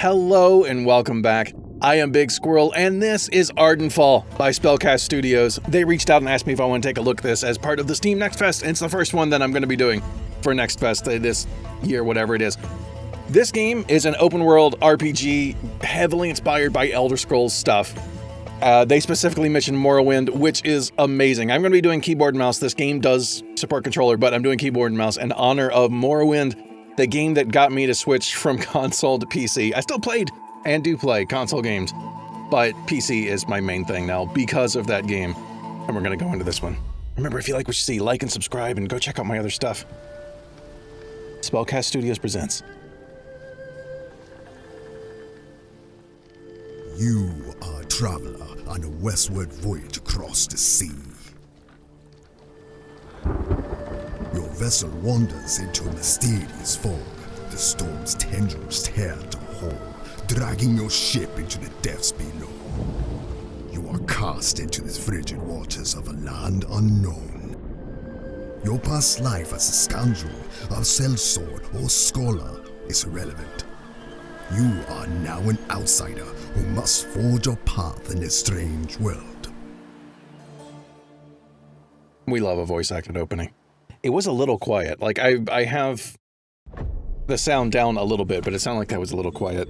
Hello and welcome back. I am Big Squirrel, and this is Ardenfall by Spellcast Studios. They reached out and asked me if I want to take a look at this as part of the Steam Next Fest, and it's the first one that I'm going to be doing for Next Fest this year, whatever it is. This game is an open-world RPG heavily inspired by Elder Scrolls stuff. They specifically mentioned Morrowind, which is amazing. I'm going to be doing keyboard and mouse. This game does support controller, but I'm doing keyboard and mouse in honor of Morrowind, the game that got me to switch from console to PC. I still played and do play console games, but PC is my main thing now because of that game. And we're going to go into this one. Remember, if you like what you see, like and subscribe and go check out my other stuff. Spellcast Studios presents. You are a traveler on a westward voyage across the sea. Your vessel wanders into a mysterious fog. The storm's tendrils tear at the hull, dragging your ship into the depths below. You are cast into the frigid waters of a land unknown. Your past life as a scoundrel, a sellsword, or scholar is irrelevant. You are now an outsider who must forge a path in this strange world. We love a voice-acted opening. It was a little quiet. Like, I have the sound down a little bit, but it sounded like that was a little quiet.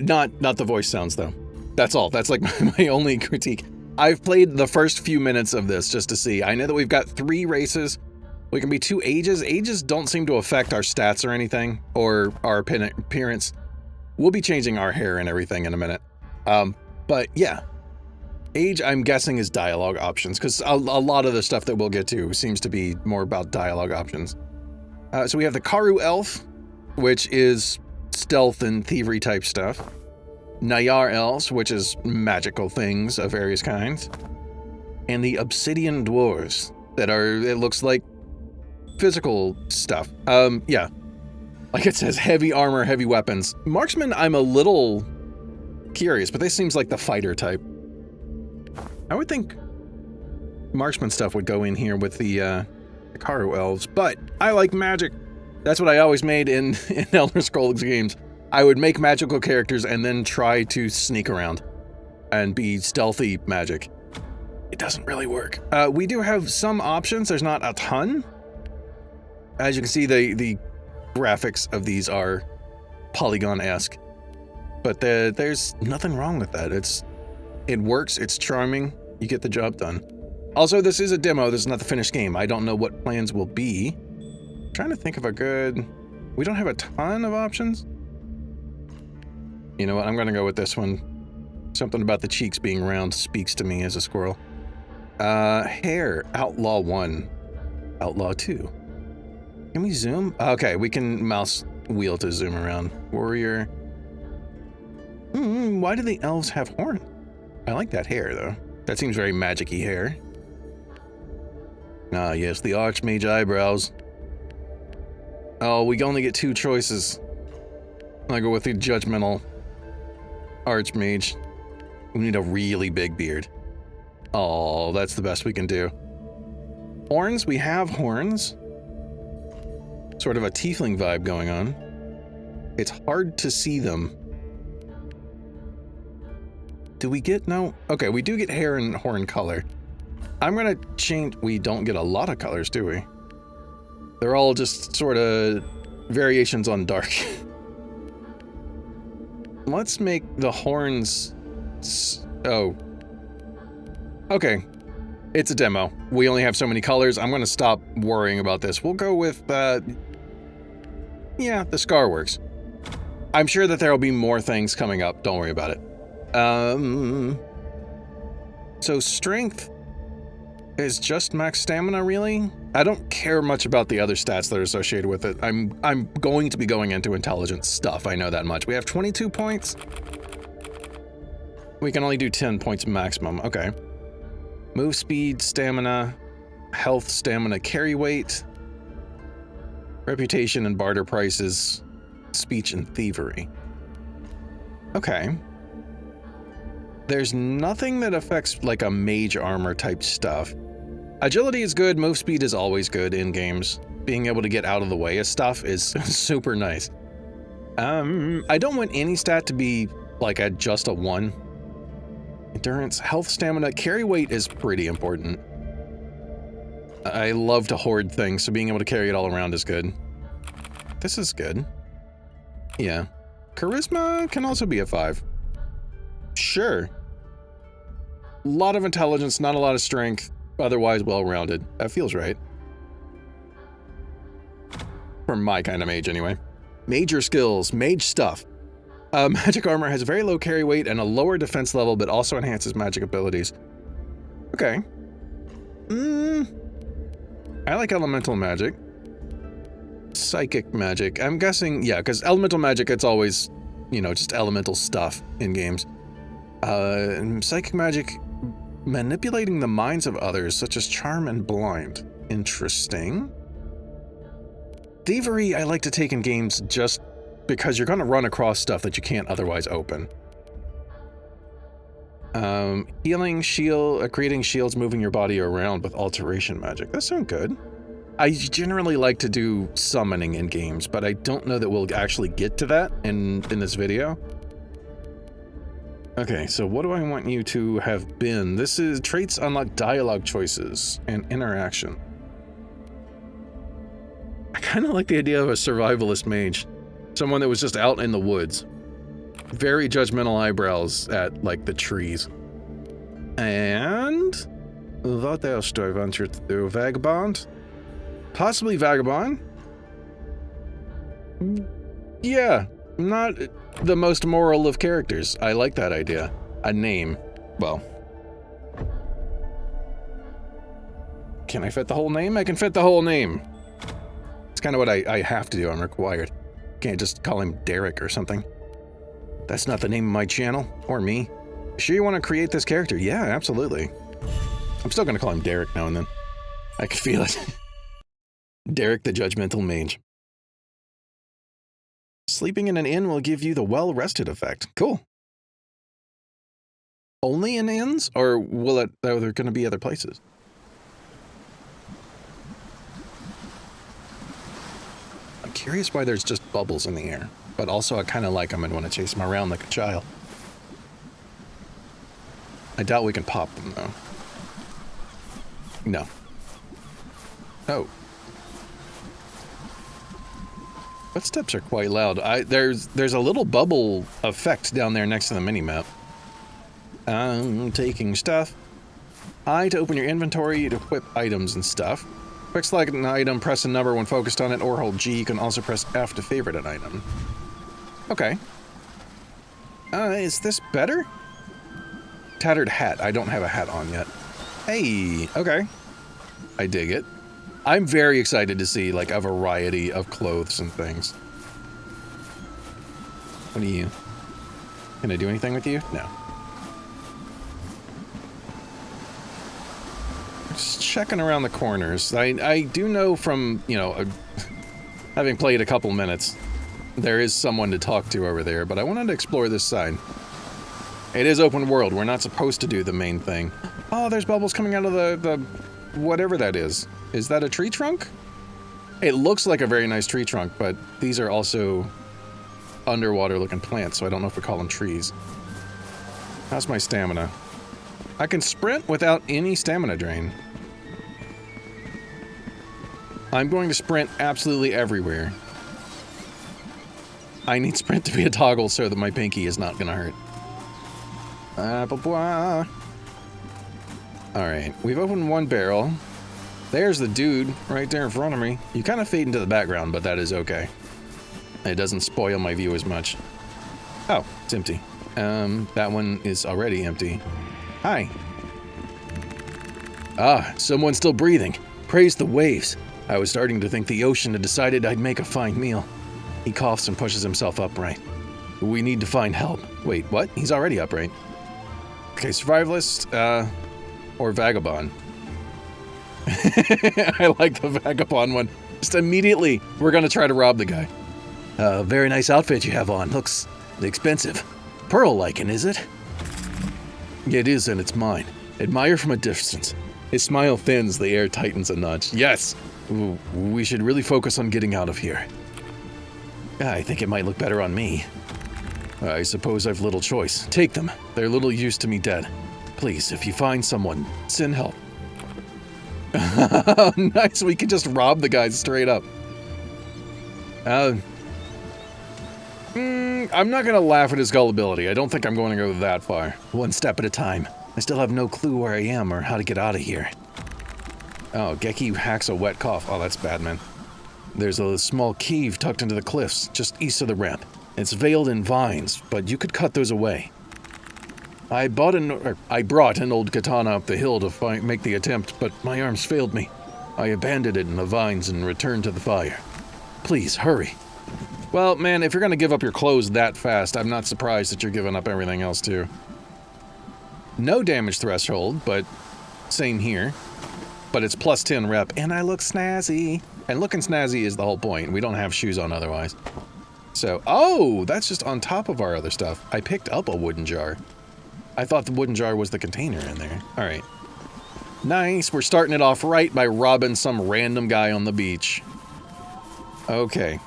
Not the voice sounds, though. That's all. That's like my only critique. I've played the first few minutes of this just to see. I know that we've got 3 races. We can be 2 ages. Ages don't seem to affect our stats or anything, or our appearance. We'll be changing our hair and everything in a minute. But yeah. Age, I'm guessing, is dialogue options, because a lot of the stuff that we'll get to seems to be more about dialogue options. So we have the Karu Elf, which is stealth and thievery type stuff. Nayar Elves, which is magical things of various kinds. And the Obsidian Dwarves, that are, it looks like, physical stuff. Yeah. Like it says, heavy armor, heavy weapons. Marksman, I'm a little curious, but this seems like the fighter type. I would think marksman stuff would go in here with the Karu Elves, but I like magic. That's what I always made in Elder Scrolls games. I would make magical characters and then try to sneak around and be stealthy magic. It doesn't really work. We do have some options. There's not a ton. As you can see, the graphics of these are polygon-esque, but there's nothing wrong with that. It works, it's charming, you get the job done. Also, this is a demo, this is not the finished game. I don't know what plans will be. I'm trying to think of a good... We don't have a ton of options. You know what, I'm gonna go with this one. Something about the cheeks being round speaks to me as a squirrel. Hair, Outlaw 1. Outlaw 2. Can we zoom? Okay, we can mouse wheel to zoom around. Warrior. Why do the elves have horns? I like that hair, though. That seems very magic-y hair. Ah, yes, the Archmage eyebrows. Oh, we only get 2 choices. I'll go with the Judgmental Archmage. We need a really big beard. Oh, that's the best we can do. Horns, we have horns. Sort of a tiefling vibe going on. It's hard to see them. Do we get, no? Okay, we do get hair and horn color. I'm gonna change, we don't get a lot of colors, do we? They're all just sort of variations on dark. Let's make the horns, oh. Okay, it's a demo. We only have so many colors. I'm gonna stop worrying about this. We'll go with, yeah, the scar works. I'm sure that there will be more things coming up, don't worry about it. So strength is just max stamina, really? I don't care much about the other stats that are associated with it. I'm going to be going into intelligence stuff, I know that much. We have 22 points. We can only do 10 points maximum, okay. Move speed, stamina, health, stamina, carry weight, reputation and barter prices, speech and thievery. Okay. There's nothing that affects like a mage armor type stuff. Agility is good, move speed is always good in games. Being able to get out of the way of stuff is super nice. I don't want any stat to be like at just a 1. Endurance, health, stamina, carry weight is pretty important. I love to hoard things, so being able to carry it all around is good. This is good. Yeah. Charisma can also be a 5. Sure. A lot of intelligence, not a lot of strength, otherwise well-rounded. That feels right. For my kind of mage, anyway. Major skills, mage stuff. Magic armor has a very low carry weight and a lower defense level, but also enhances magic abilities. Okay. I like elemental magic. Psychic magic. I'm guessing, yeah, because elemental magic, it's always, you know, just elemental stuff in games. Psychic magic, manipulating the minds of others, such as charm and blind. Interesting. Thievery, I like to take in games just because you're going to run across stuff that you can't otherwise open. Healing, shield, creating shields, moving your body around with alteration magic. That sounds good. I generally like to do summoning in games, but I don't know that we'll actually get to that in this video. Okay, so what do I want you to have been? This is traits unlock dialogue choices and interaction. I kind of like the idea of a survivalist mage. Someone that was just out in the woods. Very judgmental eyebrows at, like, the trees. And... what else do I venture to do? Vagabond? Possibly Vagabond? Yeah, not the most moral of characters. I like that idea. A name. Well... can I fit the whole name? I can fit the whole name. It's kind of what I have to do. I'm required. Can't just call him Derek or something. That's not the name of my channel, or me. Sure you want to create this character? Yeah, absolutely. I'm still going to call him Derek now and then. I can feel it. Derek the Judgmental Mage. Sleeping in an inn will give you the well-rested effect. Cool. Only in inns? Or are there going to be other places? I'm curious why there's just bubbles in the air, but also I kind of like them and want to chase them around like a child. I doubt we can pop them, though. No. Oh. Footsteps are quite loud. There's a little bubble effect down there next to the minimap. I'm taking stuff. I to open your inventory to equip items and stuff. Quick select an item, press a number when focused on it, or hold G. You can also press F to favorite an item. Okay. Is this better? Tattered hat. I don't have a hat on yet. Hey, okay. I dig it. I'm very excited to see, like, a variety of clothes and things. What are you? Can I do anything with you? No. Just checking around the corners. I do know from, you know, having played a couple minutes, there is someone to talk to over there, but I wanted to explore this side. It is open world. We're not supposed to do the main thing. Oh, there's bubbles coming out of the whatever that is. Is that a tree trunk? It looks like a very nice tree trunk, but these are also underwater looking plants, so I don't know if we call them trees. How's my stamina? I can sprint without any stamina drain. I'm going to sprint absolutely everywhere. I need sprint to be a toggle so that my pinky is not gonna hurt. Alright, we've opened one barrel. There's the dude right there in front of me. You kind of fade into the background, but that is okay. It doesn't spoil my view as much. Oh, it's empty. That one is already empty. Hi. Ah, someone's still breathing. Praise the waves. I was starting to think the ocean had decided I'd make a fine meal. He coughs and pushes himself upright. We need to find help. Wait, what? He's already upright. Okay, survivalist, or vagabond. I like the vagabond one. Just immediately, we're gonna try to rob the guy. Very nice outfit you have on. Looks expensive. Pearl lichen, is it? It is, and it's mine. Admire from a distance. His smile thins, the air tightens a notch. Yes! Ooh, we should really focus on getting out of here. I think it might look better on me. I suppose I've little choice. Take them. They're little use to me dead. Please, if you find someone, send help. Nice, we can just rob the guys straight up. I'm not gonna laugh at his gullibility. I don't think I'm going to go that far. One step at a time. I still have no clue where I am or how to get out of here. Oh, Geki hacks a wet cough. Oh, that's bad, man. There's a small cave tucked into the cliffs, just east of the ramp. It's veiled in vines, but you could cut those away. I brought an old katana up the hill to make the attempt, but my arms failed me. I abandoned it in the vines and returned to the fire. Please, hurry. Well, man, if you're gonna give up your clothes that fast, I'm not surprised that you're giving up everything else, too. No damage threshold, but same here. But it's plus 10 rep, and I look snazzy. And looking snazzy is the whole point. We don't have shoes on otherwise. So, oh, that's just on top of our other stuff. I picked up a wooden jar. I thought the wooden jar was the container in there. All right. Nice, we're starting it off right by robbing some random guy on the beach. Okay.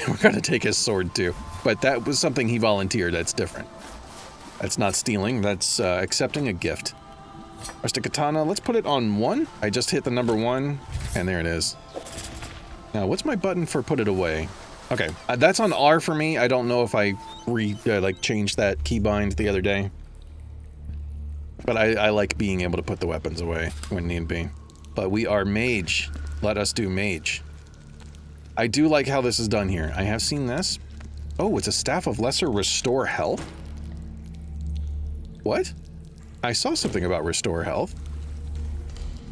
We're gonna take his sword too. But that was something he volunteered, that's different. That's not stealing, that's accepting a gift. Rest a katana, let's put it on 1. I just hit the number 1, and there it is. Now, what's my button for put it away? Okay, that's on R for me. I don't know if I changed that keybind the other day. But I like being able to put the weapons away when need be. But we are mage. Let us do mage. I do like how this is done here. I have seen this. Oh, it's a staff of lesser restore health? What? I saw something about restore health.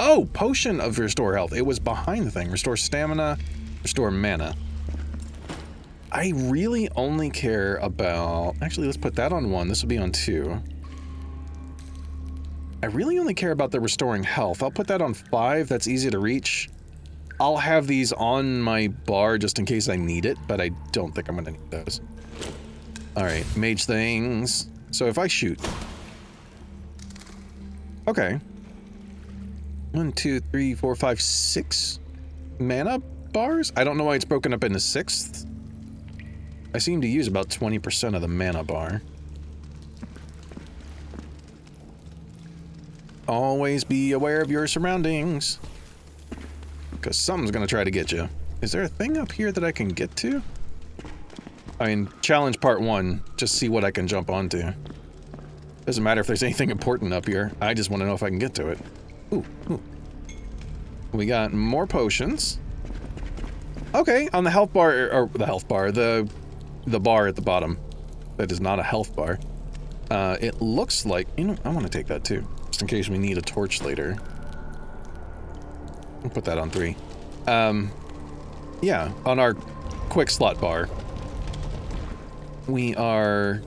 Oh, potion of restore health. It was behind the thing. Restore stamina, restore mana. I really only care about... Actually, let's put that on 1. This will be on 2. I really only care about the restoring health. I'll put that on 5. That's easy to reach. I'll have these on my bar just in case I need it, but I don't think I'm going to need those. Alright, mage things. So if I shoot... Okay. 1, 2, 3, 4, 5, 6 mana bars? I don't know why it's broken up into 6th. I seem to use about 20% of the mana bar. Always be aware of your surroundings. Because something's gonna try to get you. Is there a thing up here that I can get to? I mean, challenge part 1. Just see what I can jump onto. Doesn't matter if there's anything important up here. I just want to know if I can get to it. Ooh, ooh. We got more potions. Okay, on the health bar, or the health bar, the bar at the bottom. That is not a health bar. It looks like, you know, I want to take that too. Just in case we need a torch later. I'll put that on 3. Yeah, on our quick slot bar. We are...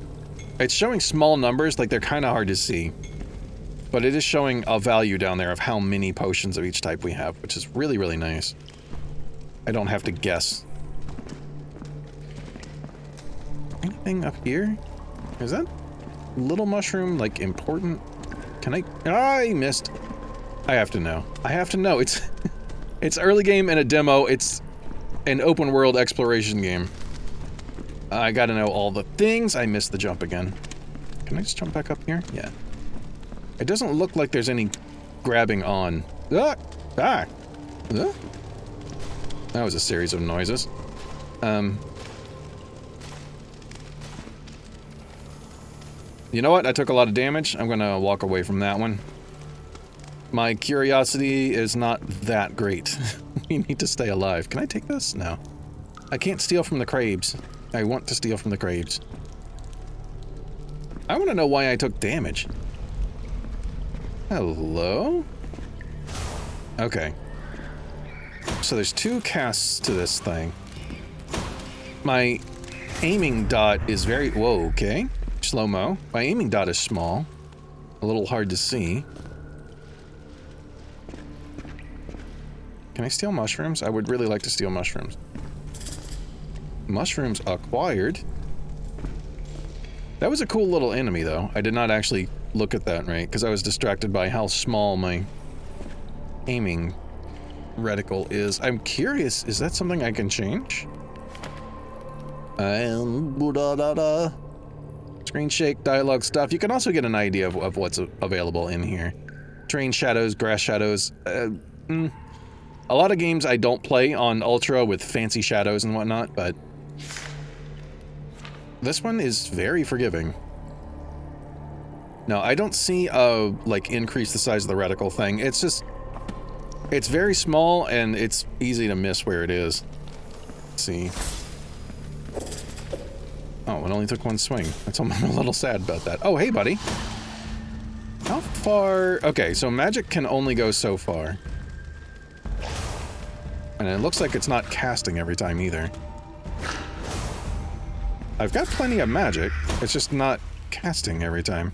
It's showing small numbers, like they're kind of hard to see. But it is showing a value down there of how many potions of each type we have, which is really, really nice. I don't have to guess. Anything up here? Is that little mushroom, like, important? Can I missed. I have to know. I have to know. It's it's early game and a demo. It's an open world exploration game. I gotta know all the things. I missed the jump again. Can I just jump back up here? Yeah. It doesn't look like there's any grabbing on. Ah! Ah! Ah! That was a series of noises. You know what? I took a lot of damage. I'm gonna walk away from that one. My curiosity is not that great. We need to stay alive. Can I take this? No. I can't steal from the crabes. I want to steal from the crabes. I want to know why I took damage. Hello? Okay. So there's 2 casts to this thing. My aiming dot is very... Whoa, okay. Slow-mo. My aiming dot is small. A little hard to see. Can I steal mushrooms? I would really like to steal mushrooms. Mushrooms acquired. That was a cool little enemy, though. I did not actually look at that, right? Because I was distracted by how small my aiming reticle is. I'm curious, is that something I can change? And da-da-da. Screen shake, dialogue stuff. You can also get an idea of what's available in here. Terrain shadows, grass shadows. A lot of games I don't play on Ultra with fancy shadows and whatnot, but this one is very forgiving. No, I don't see like increase the size of the reticle thing. It's just, it's very small and it's easy to miss where it is. Let's see. Oh, it only took one swing. I'm a little sad about that. Oh, hey, buddy. How far? Okay, so magic can only go so far. And it looks like it's not casting every time either. I've got plenty of magic. It's just not casting every time.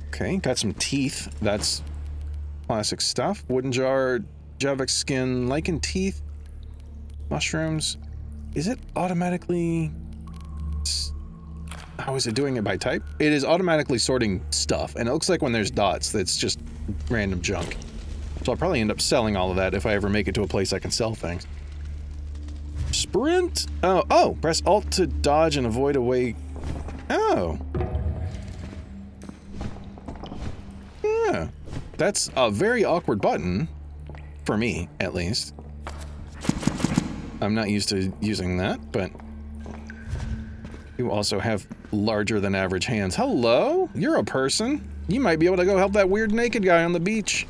Okay, got some teeth. That's classic stuff. Wooden jar, Javik skin, lichen teeth, mushrooms. Is it automatically... How is it doing it by type? It is automatically sorting stuff, and it looks like when there's dots, that's just random junk. So I'll probably end up selling all of that if I ever make it to a place I can sell things. Sprint! Oh, press Alt to dodge and avoid away. Oh. Yeah. That's a very awkward button. For me, at least. I'm not used to using that, but you also have larger than average hands. Hello? You're a person. You might be able to go help that weird naked guy on the beach.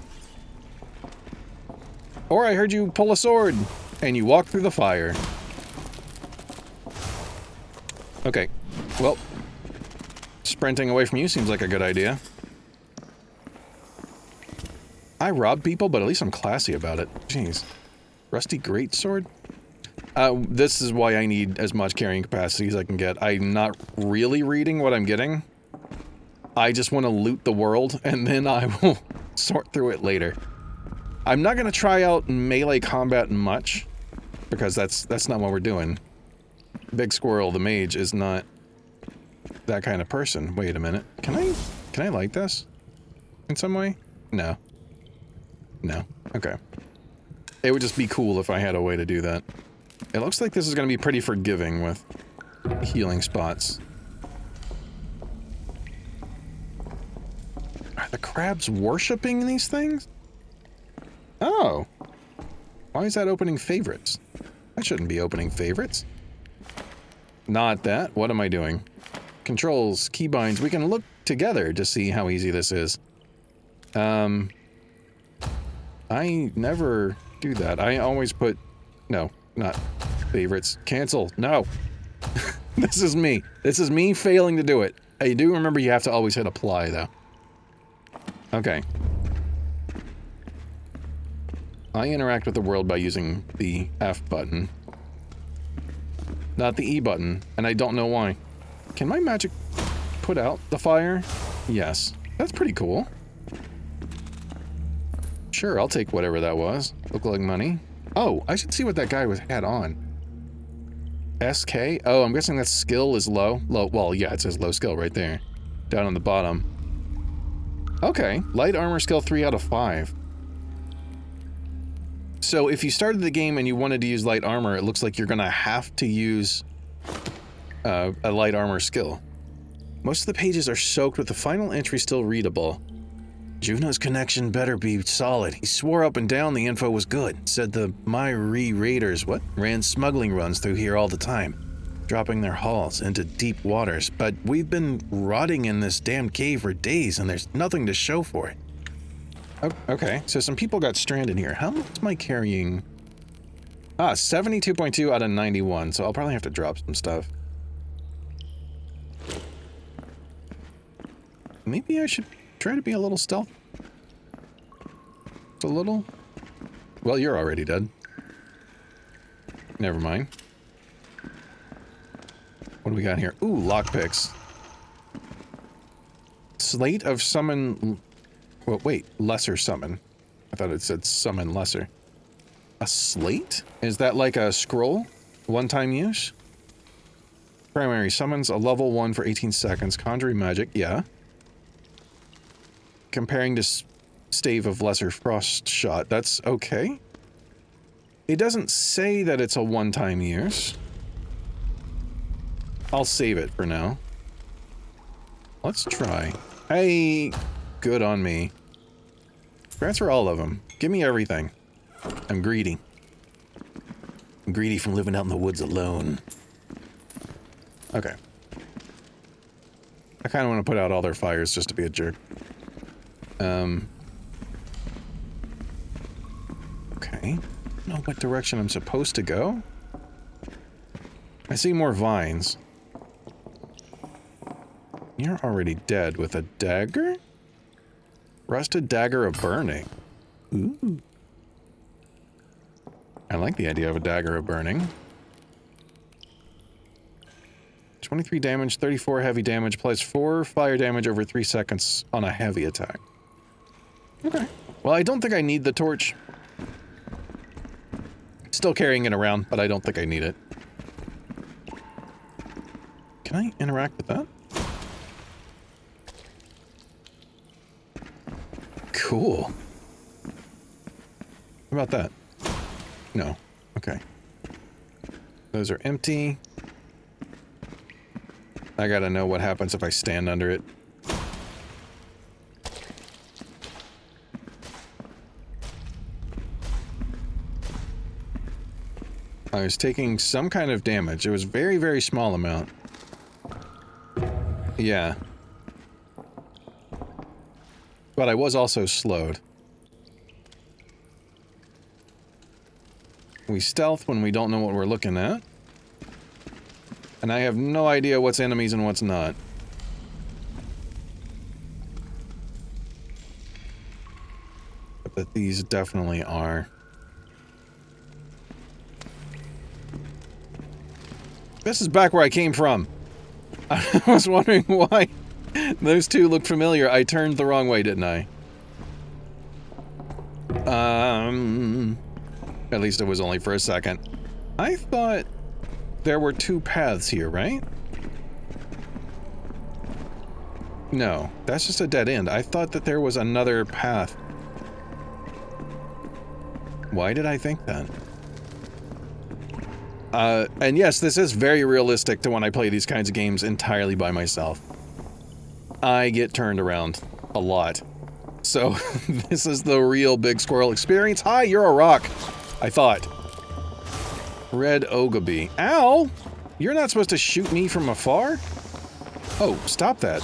Or I heard you pull a sword, and you walk through the fire. Okay, well, sprinting away from you seems like a good idea. I rob people, but at least I'm classy about it. Jeez. Rusty greatsword? This is why I need as much carrying capacity as I can get. I'm not really reading what I'm getting. I just want to loot the world, and then I will sort through it later. I'm not going to try out melee combat much, because that's not what we're doing. Big Squirrel, the mage, is not that kind of person. Wait a minute. Can I like this? In some way? No. No. Okay. It would just be cool if I had a way to do that. It looks like this is going to be pretty forgiving with healing spots. Are the crabs worshipping these things? Oh. Why is that opening favorites? I shouldn't be opening favorites. Not that. What am I doing? Controls, keybinds. We can look together to see how easy this is. I never do that. I always put... No, not favorites. Cancel. No. This is me. This is me failing to do it. I do remember you have to always hit apply, though. Okay. I interact with the world by using the F button. Not the E button, and I don't know why. Can my magic put out the fire? Yes. That's pretty cool. Sure, I'll take whatever that was. Look like money. Oh, I should see what that guy had on. SK? Oh, I'm guessing that skill is low. Well, yeah, it says low skill right there. Down on the bottom. Okay, light armor skill 3 out of 5. So if you started the game and you wanted to use light armor, it looks like you're gonna have to use a light armor skill. Most of the pages are soaked with the final entry still readable. Juno's connection better be solid. He swore up and down the info was good. Said the Myri Raiders, ran smuggling runs through here all the time, dropping their hauls into deep waters. But we've been rotting in this damn cave for days and there's nothing to show for it. Okay, so some people got stranded here. How much am I carrying? 72.2 out of 91, so I'll probably have to drop some stuff. Maybe I should try to be a little stealth. Just a little? Well, you're already dead. Never mind. What do we got here? Ooh, lockpicks. Slate of summon... Well, wait, lesser summon. I thought it said summon lesser. A slate? Is that like a scroll? One-time use? Primary summons a level 1 for 18 seconds. Conjuring magic, yeah. Comparing to stave of lesser frost shot, that's okay. It doesn't say that it's a one-time use. I'll save it for now. Let's try. Hey, good on me. Transfer all of them. Give me everything. I'm greedy. I'm greedy from living out in the woods alone. Okay. I kind of want to put out all their fires just to be a jerk. Okay. I don't know what direction I'm supposed to go. I see more vines. You're already dead with a dagger? Rusted dagger of burning. Ooh. I like the idea of a dagger of burning. 23 damage, 34 heavy damage, plus 4 fire damage over 3 seconds on a heavy attack. Okay. Well, I don't think I need the torch. Still carrying it around, but I don't think I need it. Can I interact with that? Cool. How about that? No. Okay. Those are empty. I gotta know what happens if I stand under it. I was taking some kind of damage. It was very, very small amount. Yeah. But I was also slowed. We stealth when we don't know what we're looking at. And I have no idea what's enemies and what's not. But these definitely are. This is back where I came from. I was wondering why those two look familiar. I turned the wrong way, didn't I? At least it was only for a second. I thought there were 2 paths here, right? No, that's just a dead end. I thought that there was another path. Why did I think that? And yes, this is very realistic to when I play these kinds of games entirely by myself. I get turned around a lot. So, this is the real big squirrel experience. Hi, you're a rock, I thought. Red Ogabee. Ow! You're not supposed to shoot me from afar? Oh, stop that.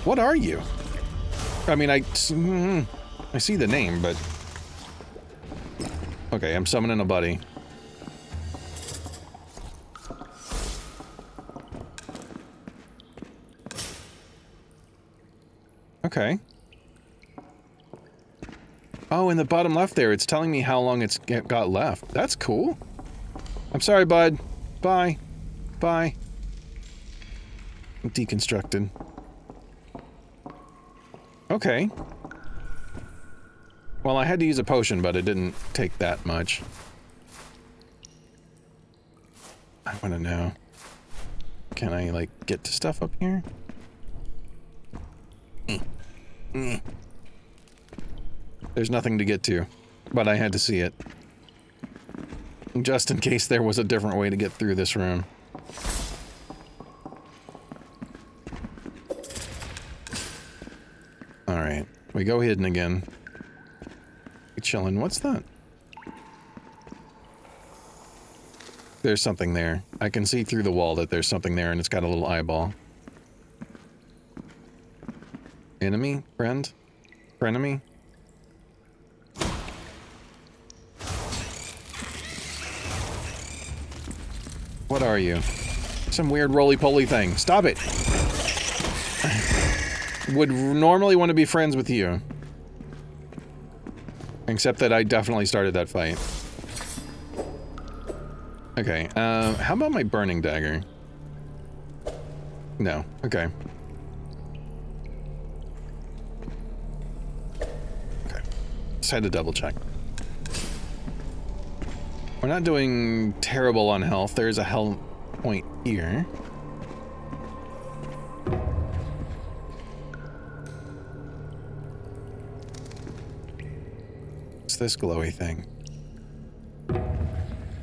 What are you? I mean, I see the name, but... Okay, I'm summoning a buddy. Okay. Oh, in the bottom left there, it's telling me how long it's got left. That's cool. I'm sorry, bud. Bye. Bye. I'm deconstructed. Okay. Well, I had to use a potion, but it didn't take that much. I want to know. Can I, like, get to stuff up here? There's nothing to get to, but I had to see it. Just in case there was a different way to get through this room. Alright, we go hidden again. We chillin'. What's that? There's something there. I can see through the wall that there's something there and it's got a little eyeball. Enemy? Friend? Frenemy? What are you? Some weird roly-poly thing. Stop it! Would normally want to be friends with you. Except that I definitely started that fight. Okay, how about my burning dagger? No, okay. Okay, just had to double check. We're not doing terrible on health. There's a health point here. What's this glowy thing?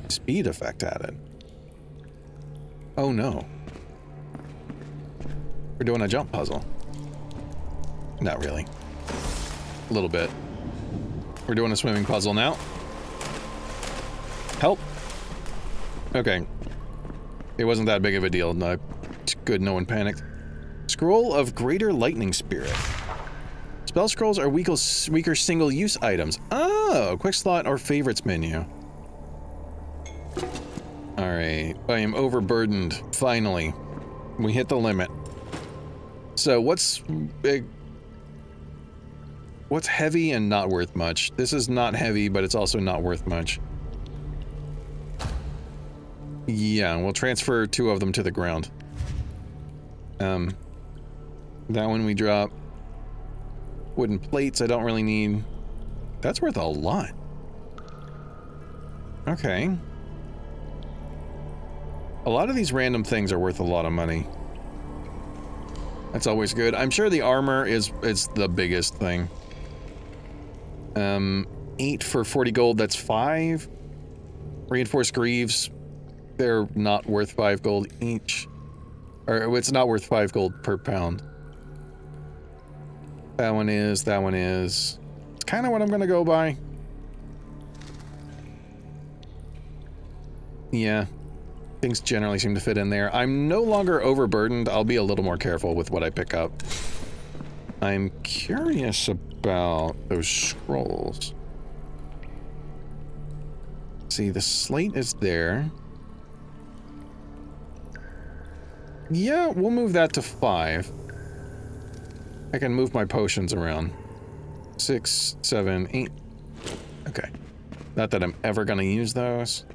Speed effect added. Oh no. We're doing a jump puzzle. Not really. A little bit. We're doing a swimming puzzle now. Help. Okay. It wasn't that big of a deal. No, it's good, no one panicked. Scroll of Greater Lightning Spirit. Spell scrolls are weaker single-use items. Oh, quick slot or favorites menu. Alright, I am overburdened, finally. We hit the limit. So what's big? What's heavy and not worth much? This is not heavy, but it's also not worth much. Yeah, we'll transfer 2 of them to the ground. That one we drop. Wooden plates I don't really need. That's worth a lot. Okay. A lot of these random things are worth a lot of money. That's always good. I'm sure the armor is the biggest thing. 8 for 40 gold, that's 5. Reinforced greaves, they're not worth 5 gold each. Or it's not worth 5 gold per pound. That one is, that one is. It's kind of what I'm gonna go by. Yeah. Things generally seem to fit in there. I'm no longer overburdened. I'll be a little more careful with what I pick up. I'm curious about those scrolls. See, the slate is there. Yeah, we'll move that to 5. I can move my potions around. 6, 7, 8. Okay. Not that I'm ever gonna use those.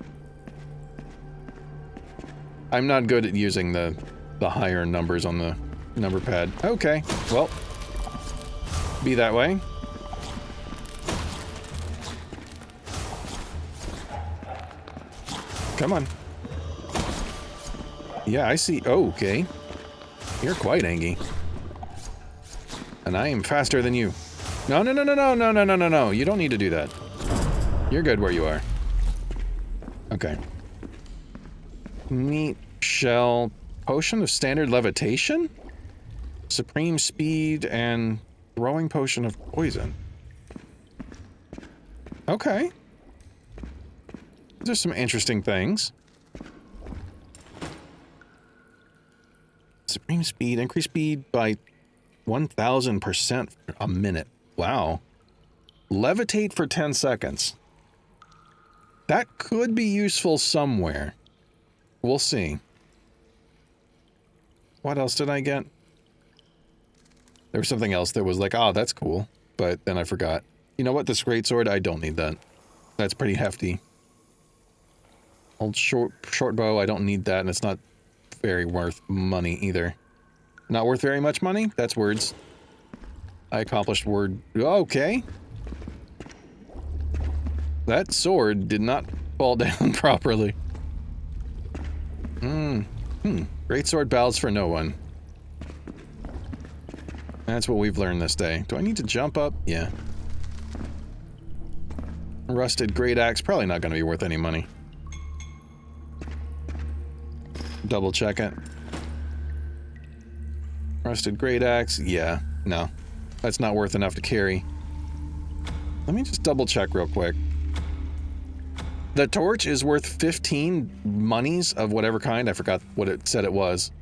I'm not good at using the higher numbers on the number pad. Okay, well, be that way. Come on. Yeah, I see. Oh, okay. You're quite angy. And I am faster than you. No, no, no, no, no, no, no, no, no, no. You don't need to do that. You're good where you are. Okay. Meat, shell, potion of standard levitation? Supreme speed and throwing potion of poison. Okay. There's some interesting things. Supreme speed, increase speed by 1000% a minute. Wow. Levitate for 10 seconds. That could be useful somewhere. We'll see. What else did I get? There was something else that was like, oh, that's cool. But then I forgot. You know what? This greatsword, I don't need that. That's pretty hefty. Old short bow, I don't need that, and it's not very worth money either. Not worth very much money? That's words. I accomplished word. Okay. That sword did not fall down properly. Greatsword bows for no one. That's what we've learned this day. Do I need to jump up? Yeah. Rusted great axe, probably not going to be worth any money. Double check it. Rusted great axe, yeah, no. That's not worth enough to carry. Let me just double check real quick. The torch is worth 15 monies of whatever kind. I forgot what it said it was.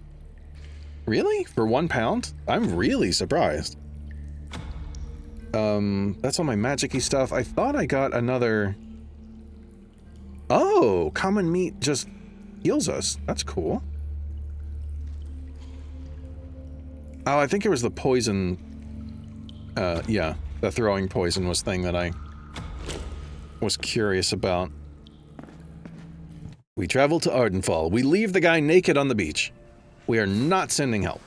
Really? For 1 pound? I'm really surprised. That's all my magic-y stuff. I thought I got another... Oh, common meat just heals us. That's cool. Oh, I think it was the poison... yeah, the throwing poison was thing that I was curious about. We travel to Ardenfall. We leave the guy naked on the beach. We are not sending help.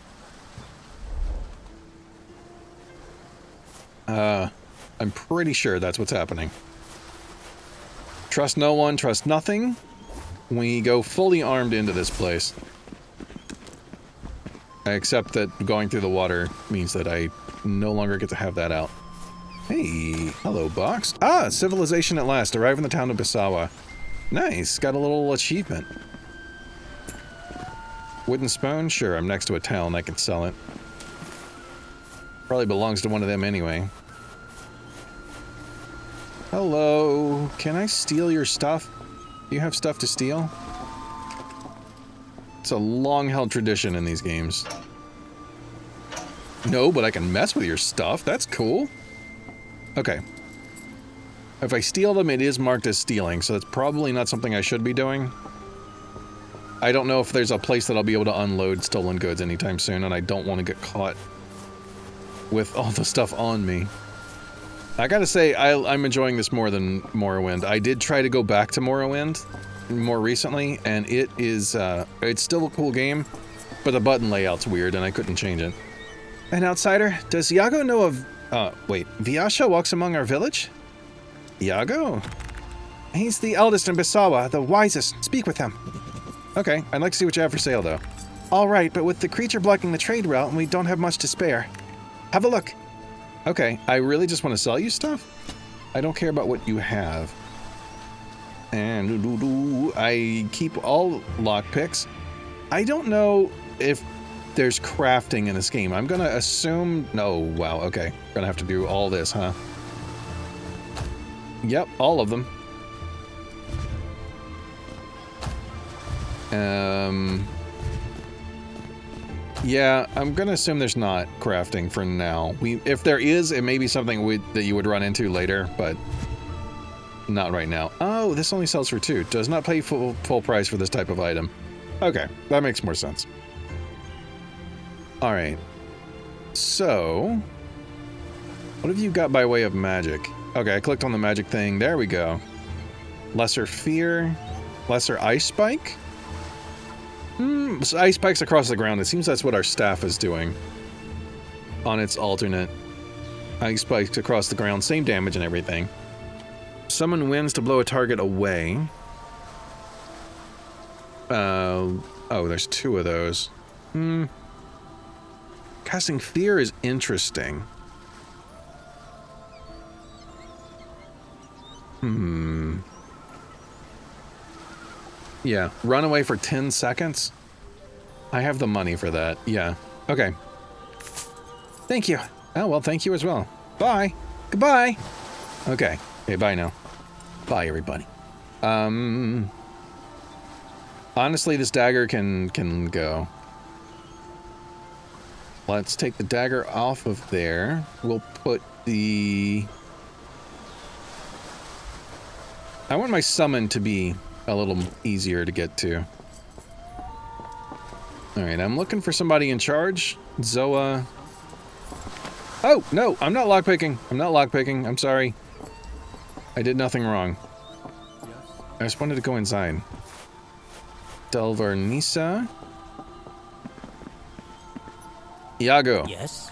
I'm pretty sure that's what's happening. Trust no one, trust nothing. We go fully armed into this place. Except that going through the water means that I no longer get to have that out. Hey, hello, box. Ah, civilization at last. Arrive in the town of Bisawa. Nice, got a little achievement. Wooden spoon? Sure, I'm next to a town, I can sell it. Probably belongs to one of them anyway. Hello, can I steal your stuff? Do you have stuff to steal? It's a long-held tradition in these games. No, but I can mess with your stuff. That's cool. Okay. If I steal them, it is marked as stealing, so that's probably not something I should be doing. I don't know if there's a place that I'll be able to unload stolen goods anytime soon, and I don't want to get caught with all the stuff on me. I gotta say, I'm enjoying this more than Morrowind. I did try to go back to Morrowind more recently, and it is, it's still a cool game, but the button layout's weird, and I couldn't change it. An outsider? Does Iago know of, wait, Viasha walks among our village? Iago? He's the eldest in Bisawa, the wisest. Speak with him. Okay, I'd like to see what you have for sale, though. All right, but with the creature blocking the trade route, we don't have much to spare. Have a look. Okay, I really just want to sell you stuff? I don't care about what you have. And I keep all lockpicks. I don't know if there's crafting in this game. I'm gonna assume... No, wow, okay. Gonna have to do all this, huh? Yep, all of them. Yeah, I'm gonna assume there's not crafting for now. If there is, it may be something that you would run into later, but not right now. Oh, this only sells for 2. Does not pay full price for this type of item. Okay, that makes more sense. Alright. So, what have you got by way of magic? Okay, I clicked on the magic thing. There we go. Lesser Fear. Lesser Ice Spike? Ice spikes across the ground. It seems that's what our staff is doing. On its alternate. Ice spikes across the ground. Same damage and everything. Summon winds to blow a target away. Oh, there's 2 of those. Casting Fear is interesting. Yeah, run away for 10 seconds? I have the money for that, yeah. Okay. Thank you. Oh, well, thank you as well. Bye. Goodbye. Okay. Okay, bye now. Bye, everybody. Honestly, this dagger can go. Let's take the dagger off of there. We'll put the... I want my summon to be a little easier to get to. Alright, I'm looking for somebody in charge. Zoa. Oh, no, I'm not lockpicking. I'm not lockpicking. I'm sorry. I did nothing wrong. I just wanted to go inside. Delvarnisa. Iago. Yes?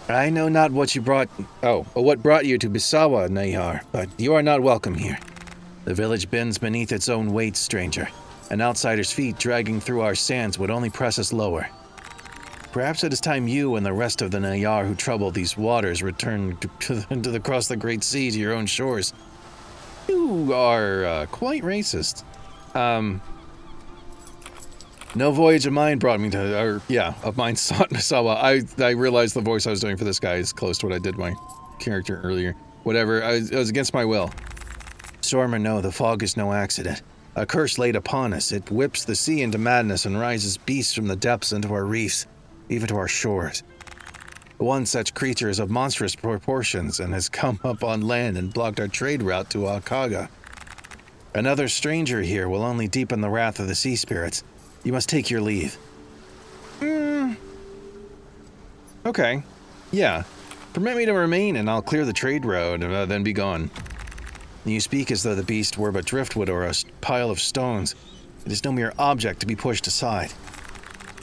I know not what you brought... Oh, or what brought you to Bisawa, Nayar, but you are not welcome here. The village bends beneath its own weight, stranger. An outsider's feet dragging through our sands would only press us lower. Perhaps it is time you and the rest of the Nayar who trouble these waters return across the Great Sea to your own shores. You are quite racist. No voyage of mine brought me to, of mine sought Misawa. I realized the voice I was doing for this guy is close to what I did my character earlier. Whatever, it was against my will. Storm or no, the fog is no accident. A curse laid upon us. It whips the sea into madness and rises beasts from the depths into our reefs, even to our shores. One such creature is of monstrous proportions and has come up on land and blocked our trade route to Akaga. Another stranger here will only deepen the wrath of the sea spirits. You must take your leave. Okay. Yeah. Permit me to remain and I'll clear the trade road, then be gone. You speak as though the beast were but driftwood or a pile of stones. It is no mere object to be pushed aside.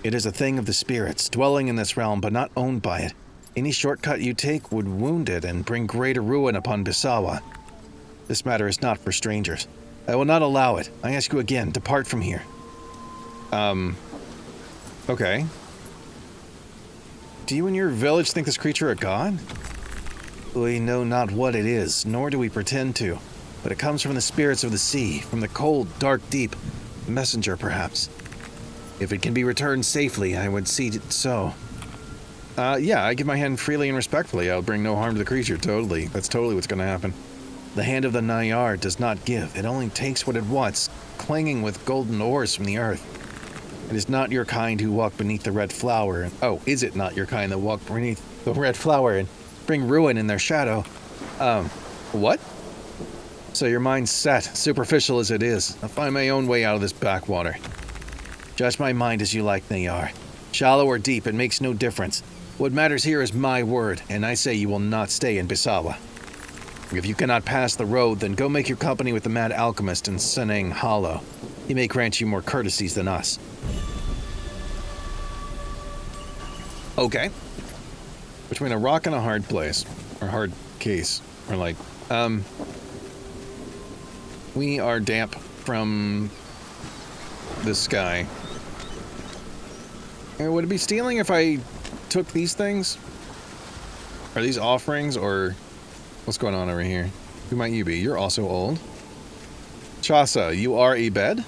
It is a thing of the spirits, dwelling in this realm but not owned by it. Any shortcut you take would wound it and bring greater ruin upon Bisawa. This matter is not for strangers. I will not allow it. I ask you again, depart from here. Okay. Do you and your village think this creature a god? We know not what it is, nor do we pretend to, but it comes from the spirits of the sea, from the cold, dark deep. Messenger, perhaps. If it can be returned safely, I would see it so. Yeah, I give my hand freely and respectfully. I'll bring no harm to the creature, totally. That's totally what's gonna happen. The hand of the Nayar does not give. It only takes what it wants, clanging with golden ores from the earth. It is not your kind who walk beneath the red flower. Oh, is it not your kind that walk beneath the red flower and bring ruin in their shadow? What? So your mind's set, superficial as it is. I'll find my own way out of this backwater. Judge my mind as you like, Nayar. Shallow or deep, it makes no difference. What matters here is my word, and I say you will not stay in Bisawa. If you cannot pass the road, then go make your company with the mad alchemist in Seneng Hollow. He may grant you more courtesies than us. Okay. Between a rock and a hard place, or hard case, or like, we are damp from the sky. Would it be stealing if I took these things? Are these offerings, or what's going on over here? Who might you be? You're also old. Chasa, you are a bed?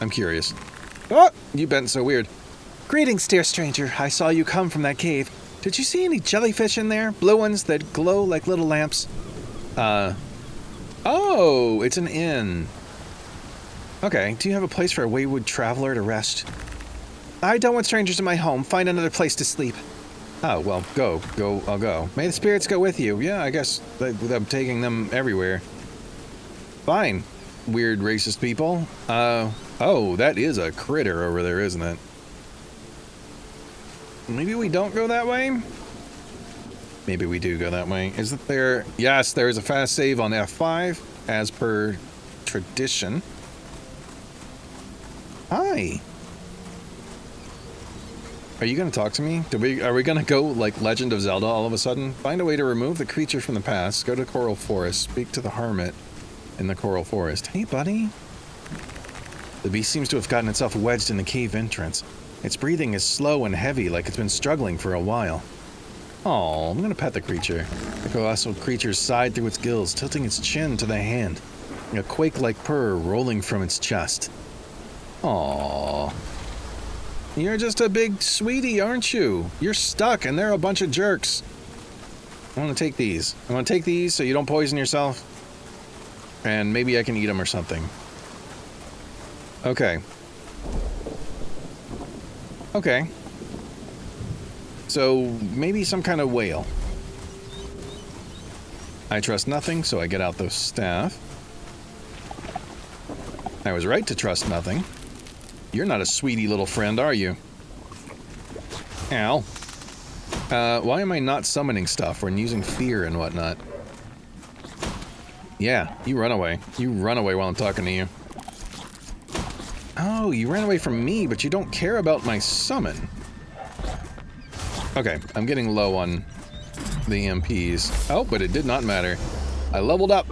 I'm curious. Oh, you bent so weird. Greetings, dear stranger. I saw you come from that cave. Did you see any jellyfish in there? Blue ones that glow like little lamps? Oh, it's an inn. Okay, do you have a place for a wayward traveler to rest? I don't want strangers in my home. Find another place to sleep. Oh, well, I'll go. May the spirits go with you. Yeah, I guess I'm taking them everywhere. Fine, weird racist people. Oh, that is a critter over there, isn't it? Maybe we don't go that way? Maybe we do go that way. Isn't there? Yes, there is a fast save on F5, as per tradition. Hi. Are you gonna talk to me? Are we gonna go like Legend of Zelda all of a sudden? Find a way to remove the creature from the past, go to Coral Forest, speak to the hermit in the Coral Forest. Hey, buddy. The beast seems to have gotten itself wedged in the cave entrance. Its breathing is slow and heavy, like it's been struggling for a while. Oh, I'm gonna pet the creature. The colossal creature sighed through its gills, tilting its chin to the hand, a quake-like purr rolling from its chest. Aww. You're just a big sweetie, aren't you? You're stuck, and they're a bunch of jerks. I want to take these. I want to take these so you don't poison yourself. And maybe I can eat them or something. Okay. Okay. So, maybe some kind of whale. I trust nothing, so I get out the staff. I was right to trust nothing. You're not a sweetie little friend, are you? Ow. Why am I not summoning stuff when using fear and whatnot? Yeah, you run away. You run away while I'm talking to you. Oh, you ran away from me, but you don't care about my summon. Okay, I'm getting low on the MPs. Oh, but it did not matter. I leveled up.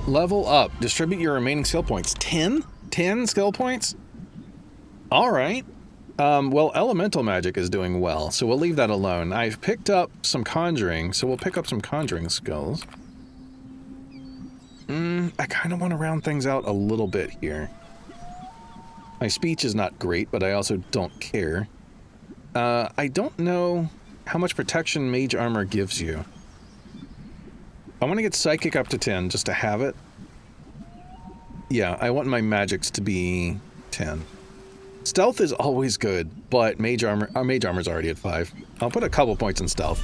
Level up. Distribute your remaining skill points. 10? 10 skill points? Alright. Well, elemental magic is doing well, so we'll leave that alone. I've picked up some conjuring, so we'll pick up some conjuring skills. I kind of want to round things out a little bit here. My speech is not great, but I also don't care. I don't know how much protection mage armor gives you. I want to get psychic up to 10 just to have it. Yeah, I want my magics to be 10. Stealth is always good, but mage armor's already at 5. I'll put a couple points in stealth,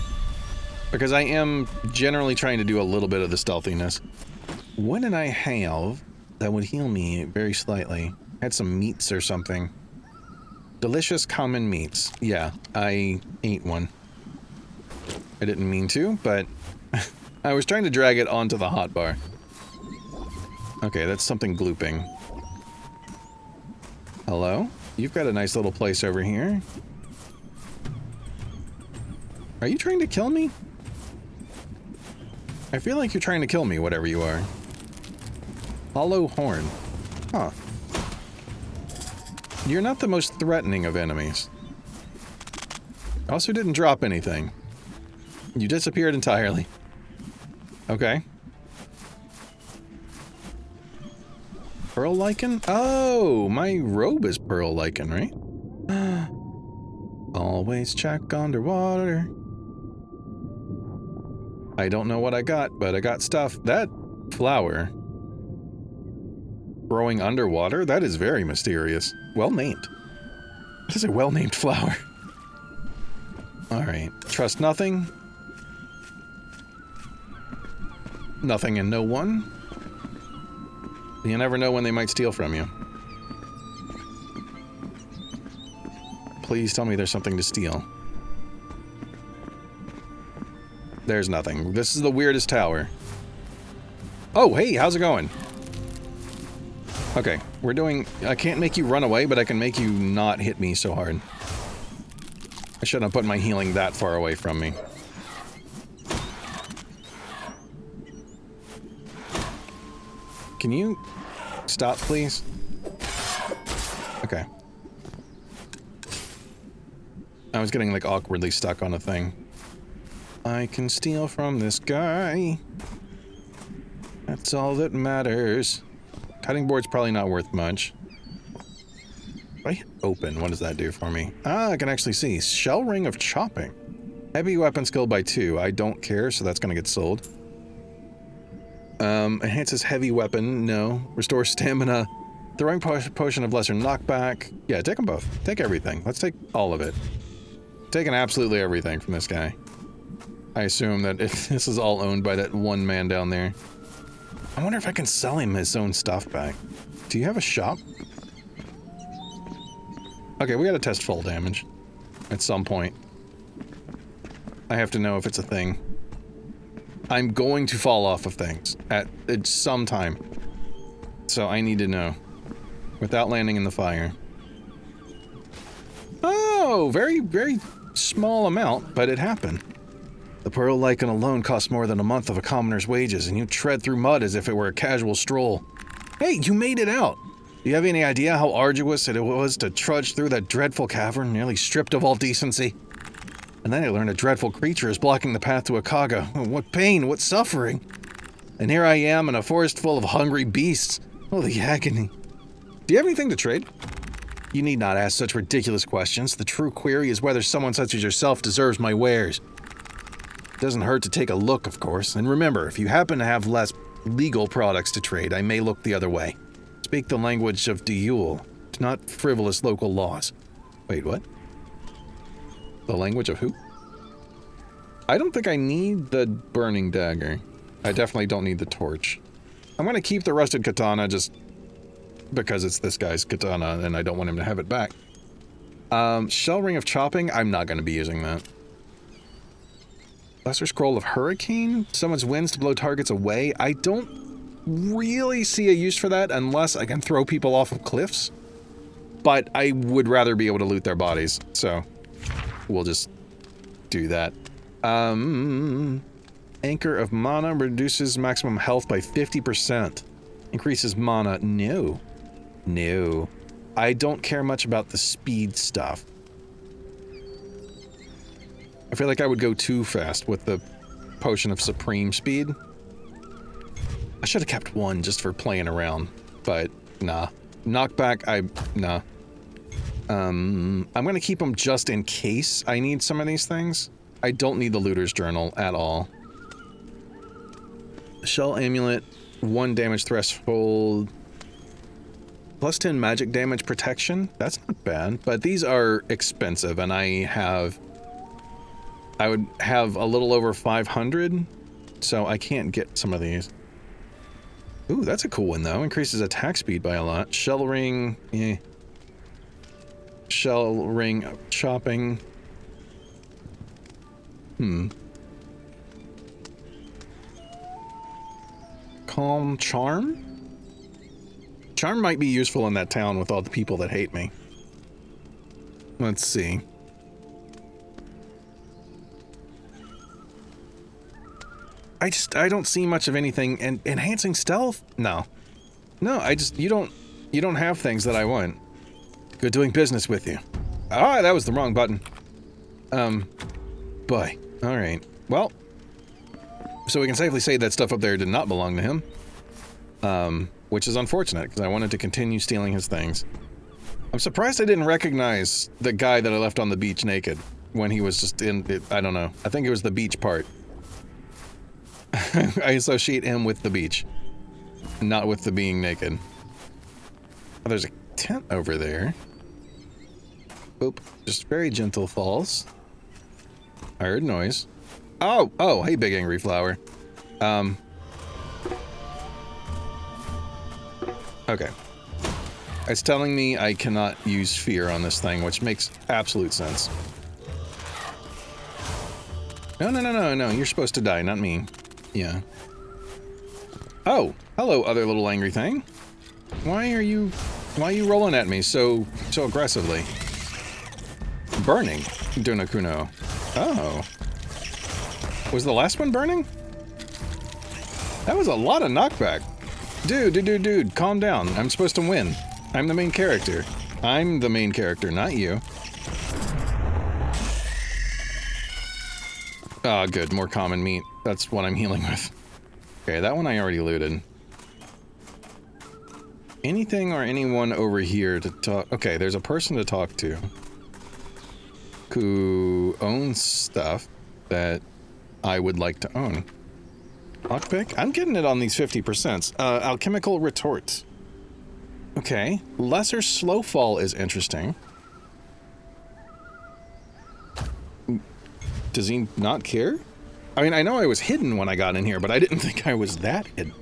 because I am generally trying to do a little bit of the stealthiness. What did I have that would heal me very slightly? I had some meats or something. Delicious common meats. Yeah, I ate one. I didn't mean to, but I was trying to drag it onto the hotbar. Okay, that's something glooping. Hello? You've got a nice little place over here. Are you trying to kill me? I feel like you're trying to kill me, whatever you are. Hollow horn. Huh. You're not the most threatening of enemies. Also didn't drop anything. You disappeared entirely. Okay. Pearl lichen? Oh, my robe is pearl lichen, right? Always check underwater. I don't know what I got, but I got stuff. That flower growing underwater? That is very mysterious. Well named. That is a well-named flower. Alright. Trust nothing. Nothing and no one. You never know when they might steal from you. Please tell me there's something to steal. There's nothing. This is the weirdest tower. Oh, hey, how's it going? Okay, we're doing... I can't make you run away, but I can make you not hit me so hard. I shouldn't have put my healing that far away from me. Can you stop, please? Okay. I was getting, like, awkwardly stuck on a thing. I can steal from this guy. That's all that matters. Cutting board's probably not worth much. If I hit open, what does that do for me? Ah, I can actually see. Shell ring of chopping. Heavy weapon skill by 2. I don't care, so that's gonna get sold. Enhances heavy weapon. No. Restore stamina. Throwing potion of lesser knockback. Yeah, take them both. Take everything. Let's take all of it. Taking absolutely everything from this guy. I assume that if this is all owned by that one man down there. I wonder if I can sell him his own stuff back. Do you have a shop? Okay, we gotta test full damage. At some point. I have to know if it's a thing. I'm going to fall off of things. At some time. So I need to know. Without landing in the fire. Oh, very, very small amount, but it happened. The pearl lichen alone costs more than a month of a commoner's wages, and you tread through mud as if it were a casual stroll. Hey, you made it out! Do you have any idea how arduous it was to trudge through that dreadful cavern, nearly stripped of all decency? And then I learned a dreadful creature is blocking the path to Akaga. Oh, what pain, what suffering! And here I am in a forest full of hungry beasts. Oh, the agony. Do you have anything to trade? You need not ask such ridiculous questions. The true query is whether someone such as yourself deserves my wares. It doesn't hurt to take a look, of course. And remember, if you happen to have less legal products to trade, I may look the other way. Speak the language of Diul, not frivolous local laws. Wait, what? The language of who? I don't think I need the burning dagger. I definitely don't need the torch. I'm gonna keep the rusted katana just because it's this guy's katana and I don't want him to have it back. Shell ring of chopping, I'm not gonna be using that. Lesser scroll of hurricane? Summons winds to blow targets away? I don't really see a use for that unless I can throw people off of cliffs. But I would rather be able to loot their bodies, so we'll just do that. Anchor of mana reduces maximum health by 50%. Increases mana. No. No. I don't care much about the speed stuff. I feel like I would go too fast with the potion of supreme speed. I should have kept one just for playing around, but nah. Knockback, nah. I'm gonna keep them just in case I need some of these things. I don't need the looter's journal at all. Shell amulet, 1 damage threshold, plus 10 magic damage protection. That's not bad, but these are expensive, and I would have a little over 500, so I can't get some of these. Ooh, that's a cool one though. Increases attack speed by a lot. Shell ring, eh. Shell ring of chopping. Calm charm? Charm might be useful in that town with all the people that hate me. Let's see. I don't see much of anything. And enhancing stealth? No. No, you don't have things that I want. Good doing business with you. Ah, that was the wrong button. Boy. Alright. Well, so we can safely say that stuff up there did not belong to him. which is unfortunate because I wanted to continue stealing his things. I'm surprised I didn't recognize the guy that I left on the beach naked when he was just in it. I don't know. I think it was the beach part. I associate him with the beach, not with the being naked. Oh, there's a tent over there. Oop, just very gentle falls. I heard noise. Oh, hey, big angry flower. Okay. It's telling me I cannot use fear on this thing, which makes absolute sense. No, you're supposed to die, not me. Yeah. Oh, hello, other little angry thing. Why are you rolling at me so aggressively? Burning, Dunakuno. Oh. Was the last one burning? That was a lot of knockback. Dude, calm down. I'm supposed to win. I'm the main character. I'm the main character, not you. Ah, good. More common meat. That's what I'm healing with. Okay, that one I already looted. Anything or anyone over here to talk... Okay, there's a person to talk to who owns stuff that I would like to own. Lockpick? I'm getting it on these 50%. Alchemical retort. Okay. Lesser slow fall is interesting. Does he not care? I mean, I know I was hidden when I got in here, but I didn't think I was that hidden.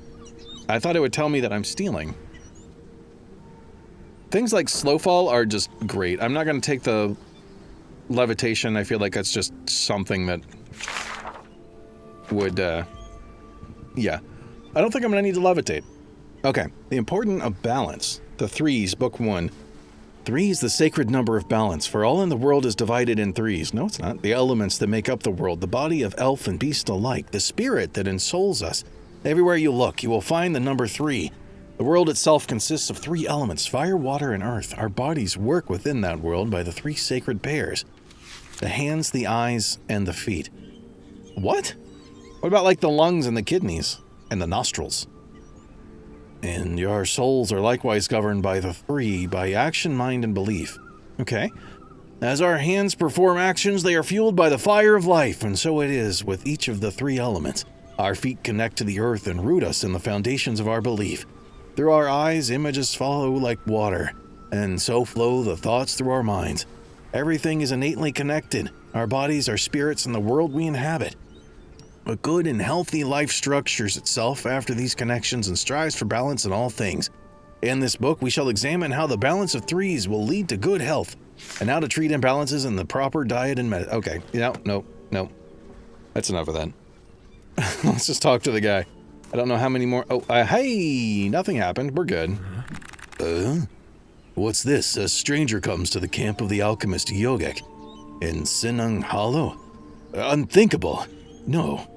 I thought it would tell me that I'm stealing. Things like slow fall are just great. I'm not going to take the levitation. I feel like that's just something that would, yeah. I don't think I'm going to need to levitate. Okay. The importance of balance. The threes, book 1. 3 is the sacred number of balance, for all in the world is divided in threes. No, it's not. The elements that make up the world, the body of elf and beast alike, the spirit that ensouls us. Everywhere you look, you will find the number 3. The world itself consists of 3 elements, fire, water, and earth. Our bodies work within that world by the 3 sacred pairs. The hands, the eyes, and the feet. What? What about like the lungs and the kidneys? And the nostrils? And your souls are likewise governed by the 3, by action, mind, and belief. Okay. As our hands perform actions, they are fueled by the fire of life, and so it is with each of the 3 elements. Our feet connect to the earth and root us in the foundations of our belief. Through our eyes, images follow like water, and so flow the thoughts through our minds. Everything is innately connected. Our bodies are spirits in the world we inhabit. A good and healthy life structures itself after these connections and strives for balance in all things. In this book, we shall examine how the balance of 3s will lead to good health, and how to treat imbalances in the proper diet and medicine. Okay, no. That's enough of that. Let's just talk to the guy. I don't know how many more. Oh, hey, nothing happened. We're good. What's this? A stranger comes to the camp of the alchemist Yogek in Sinung Hollow. Unthinkable. No.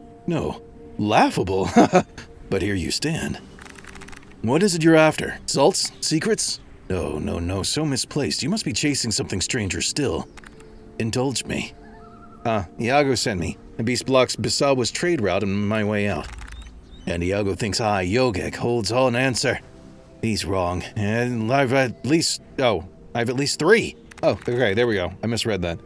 Laughable. But here you stand. What is it you're after? Salts? Secrets? No, so misplaced. You must be chasing something stranger still. Indulge me. Iago sent me. The beast blocks Bisawa's trade route on my way out. And Iago thinks I, Yogek, holds all an answer. He's wrong. And I've at least 3. Oh, okay, there we go. I misread that.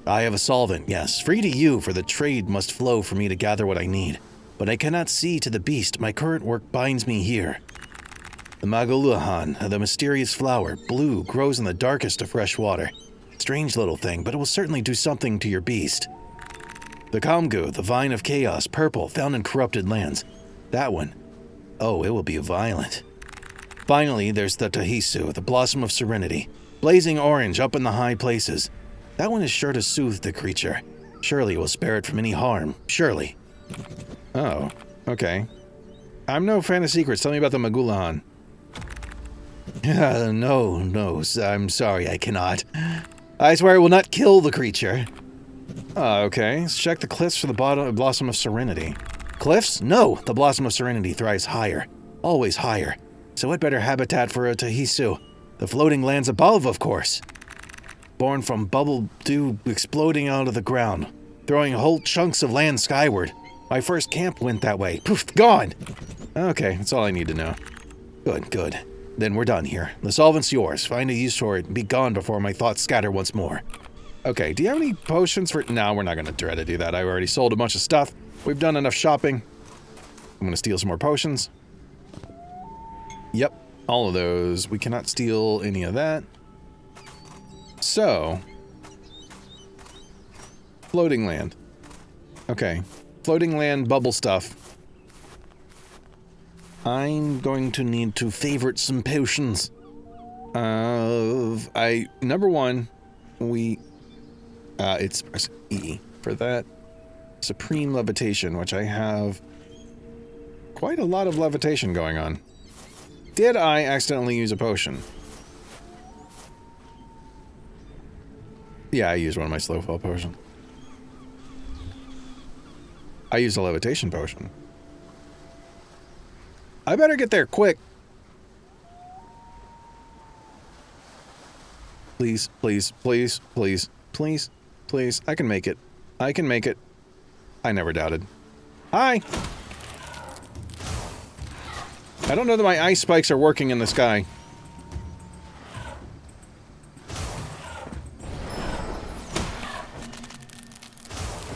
I have a solvent, yes, free to you, for the trade must flow for me to gather what I need. But I cannot see to the beast. My current work binds me here. The Maguluhan, the mysterious flower, blue, grows in the darkest of fresh water. Strange little thing, but it will certainly do something to your beast. The Kamgu, the vine of chaos, purple, found in corrupted lands. That one. Oh, it will be violent. Finally, there's the Tahisu, the blossom of serenity, blazing orange up in the high places. That one is sure to soothe the creature. Surely it will spare it from any harm. Surely. Oh, okay. I'm no fan of secrets. Tell me about the Magulahan. No, I'm sorry, I cannot. I swear I will not kill the creature. Okay. Let's check the cliffs for the blossom of serenity. Cliffs? No, the blossom of serenity thrives higher. Always higher. So what better habitat for a Tahisu? The floating lands above, of course. Born from bubble dew exploding out of the ground, throwing whole chunks of land skyward. My first camp went that way. Poof, gone! Okay, that's all I need to know. Good, good. Then we're done here. The solvent's yours. Find a use for it and be gone before my thoughts scatter once more. Okay, do you have any potions for... No, we're not going to try to do that. I already sold a bunch of stuff. We've done enough shopping. I'm going to steal some more potions. Yep, all of those. We cannot steal any of that. So... Floating land. Okay. Floating land bubble stuff. I'm going to need to favorite some potions. Number one, it's press E for that. Supreme levitation, which I have quite a lot of levitation going on. Did I accidentally use a potion? Yeah, I used one of my slow fall potions. I used a levitation potion. I better get there quick. Please, please, please, please, please, please. I can make it. I can make it. I never doubted. Hi! I don't know that my ice spikes are working in the sky.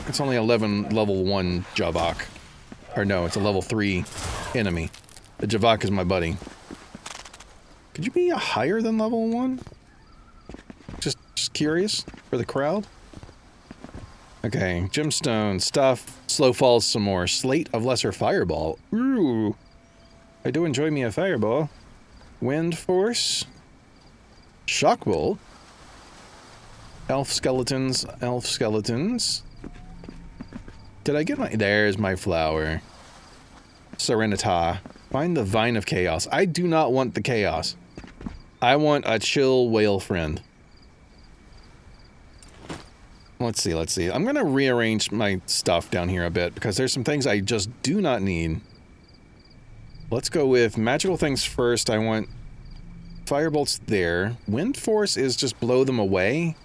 It's only 11 level 1 Javok. Or no, it's a level 3 enemy. The Javok is my buddy. Could you be higher than level 1? Just curious for the crowd. Okay, gemstone stuff. Slow falls some more. Slate of lesser fireball. Ooh. I do enjoy me a fireball. Wind force. Shock bolt. Elf skeletons. Elf skeletons. Did I get my... There's my flower. Serenita. Find the Vine of Chaos. I do not want the chaos. I want a chill whale friend. Let's see, let's see. I'm gonna rearrange my stuff down here a bit because there's some things I just do not need. Let's go with magical things first. I want firebolts there. Wind force is just blow them away.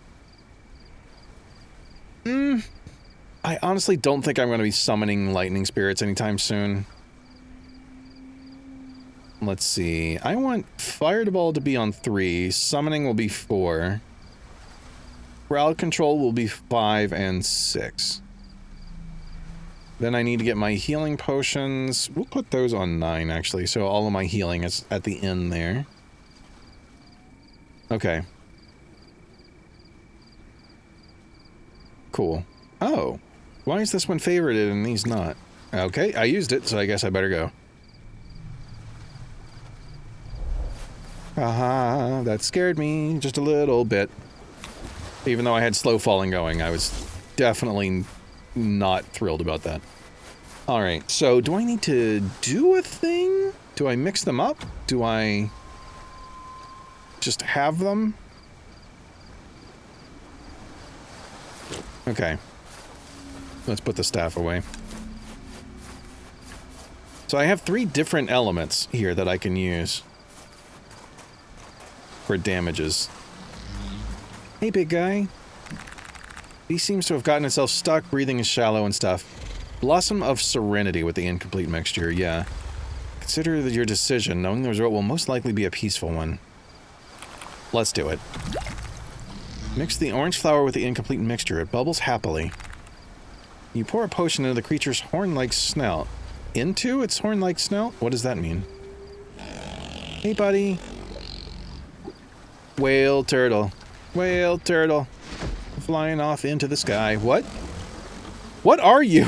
I honestly don't think I'm going to be summoning lightning spirits anytime soon. Let's see. I want fireball to be on 3. Summoning will be 4. Crowd control will be 5 and 6. Then I need to get my healing potions. We'll put those on 9, actually. So all of my healing is at the end there. Okay. Cool. Oh. Why is this one favorited and these not? Okay, I used it, so I guess I better go. Haha, that scared me just a little bit. Even though I had slow falling going, I was definitely not thrilled about that. Alright, so do I need to do a thing? Do I mix them up? Do I just have them? Okay. Let's put the staff away. So I have 3 different elements here that I can use for damages. Hey, big guy. He seems to have gotten himself stuck, breathing is shallow and stuff. Blossom of Serenity with the incomplete mixture, yeah. Consider your decision, knowing the result will most likely be a peaceful one. Let's do it. Mix the orange flower with the incomplete mixture. It bubbles happily. You pour a potion into the creature's horn-like snout. Into its horn-like snout? What does that mean? Hey, buddy. Whale turtle. Whale turtle. Flying off into the sky. What? What are you?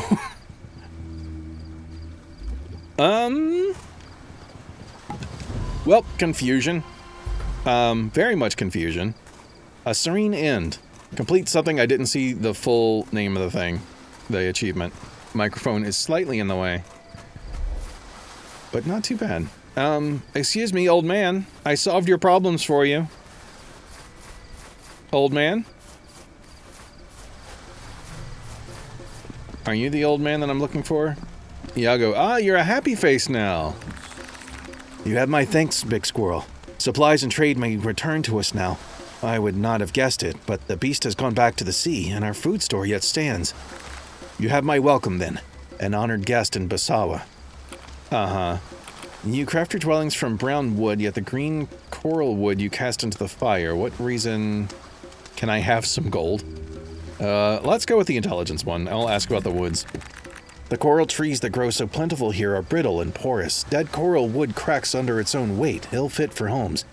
Well, confusion. Very much confusion. A serene end. Complete something I didn't see the full name of the thing. The achievement. Microphone is slightly in the way. But not too bad. Excuse me, old man. I solved your problems for you. Old man? Are you the old man that I'm looking for? Iago. Ah, you're a happy face now. You have my thanks, Big Squirrel. Supplies and trade may return to us now. I would not have guessed it, but the beast has gone back to the sea, and our food store yet stands. You have my welcome, then. An honored guest in Basawa. Uh-huh. You craft your dwellings from brown wood, yet the green coral wood you cast into the fire. What reason can I have some gold? Let's go with the intelligence one. I'll ask about the woods. The coral trees that grow so plentiful here are brittle and porous. Dead coral wood cracks under its own weight, ill fit for homes.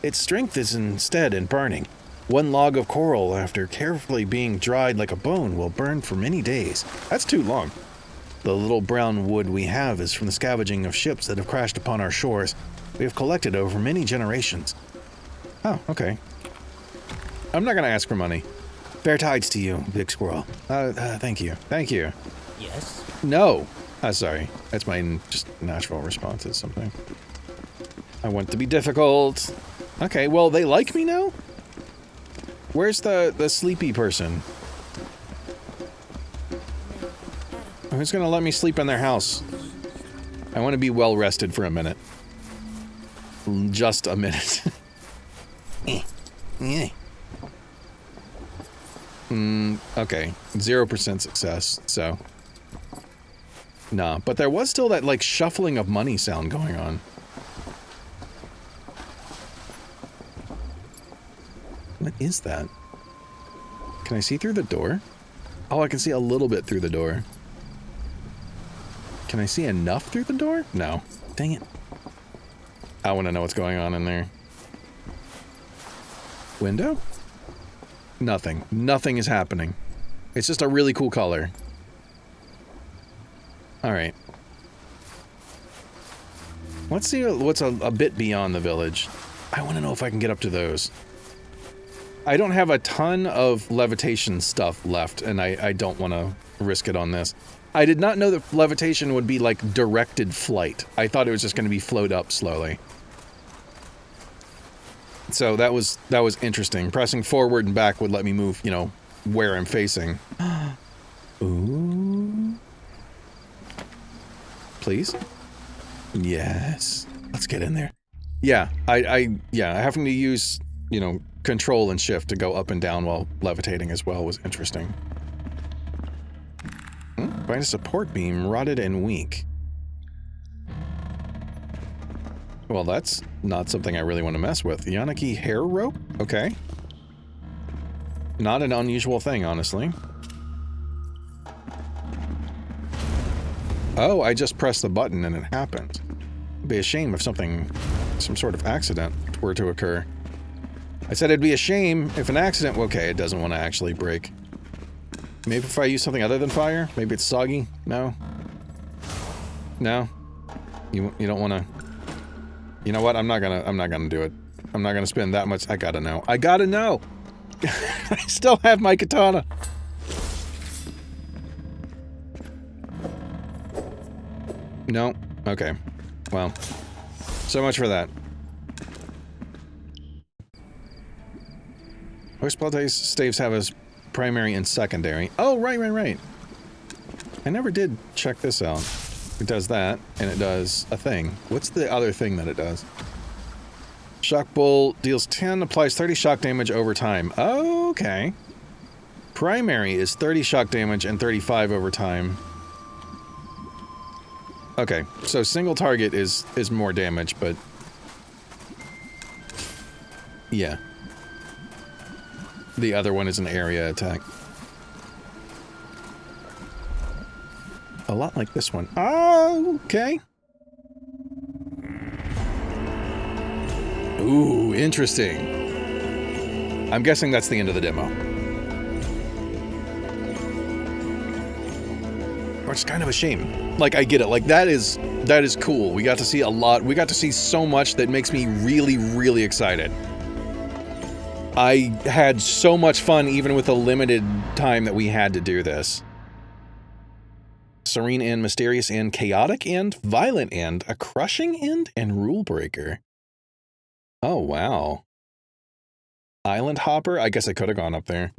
Its strength is instead in burning. One log of coral, after carefully being dried like a bone, will burn for many days. That's too long. The little brown wood we have is from the scavenging of ships that have crashed upon our shores. We have collected over many generations. Oh, okay. I'm not gonna ask for money. Fair tides to you, big squirrel. Thank you. Thank you. Yes? No. Sorry. That's my just natural response to something. I want to be difficult. Okay, well, they like me now? Where's the sleepy person? Who's gonna let me sleep in their house? I want to be well rested for a minute. Just a minute. Okay. 0% success, so. Nah, but there was still that, like, shuffling of money sound going on. What is that? Can I see through the door? Oh, I can see a little bit through the door. Can I see enough through the door? No. Dang it. I want to know what's going on in there. Window? Nothing. Nothing is happening. It's just a really cool color. Alright. Let's see what's a bit beyond the village. I want to know if I can get up to those. I don't have a ton of levitation stuff left, and I don't want to risk it on this. I did not know that levitation would be like directed flight. I thought it was just going to be float up slowly. So that was interesting. Pressing forward and back would let me move, you know, where I'm facing. Ooh. Please? Yes. Let's get in there. Yeah, having to use, you know, control and shift to go up and down while levitating as well was interesting. Find a support beam, rotted and weak. Well, that's not something I really want to mess with. Yanaki hair rope? Okay. Not an unusual thing, honestly. Oh, I just pressed the button and it happened. It'd be a shame if some sort of accident were to occur. I said it'd be a shame if an accident... Okay, it doesn't want to actually break. Maybe if I use something other than fire? Maybe it's soggy? No? No? You don't want to... You know what? I'm not gonna do it. I'm not gonna spend that much... I gotta know. I gotta know! I still have my katana! No? Okay. Well. So much for that. Most spell staves have as primary and secondary. Oh, right. I never did check this out. It does that, and it does a thing. What's the other thing that it does? Shock Bolt deals 10, applies 30 shock damage over time. Oh, okay. Primary is 30 shock damage and 35 over time. Okay, so single target is more damage, but... Yeah. The other one is an area attack. A lot like this one. Oh, okay. Ooh, interesting. I'm guessing that's the end of the demo. Which is kind of a shame. Like, I get it. Like, that is cool. We got to see a lot. We got to see so much that makes me really, really excited. I had so much fun even with the limited time that we had to do this. Serene End, Mysterious End, Chaotic End, Violent End, a Crushing End, and Rule Breaker. Oh, wow. Island Hopper? I guess I could have gone up there.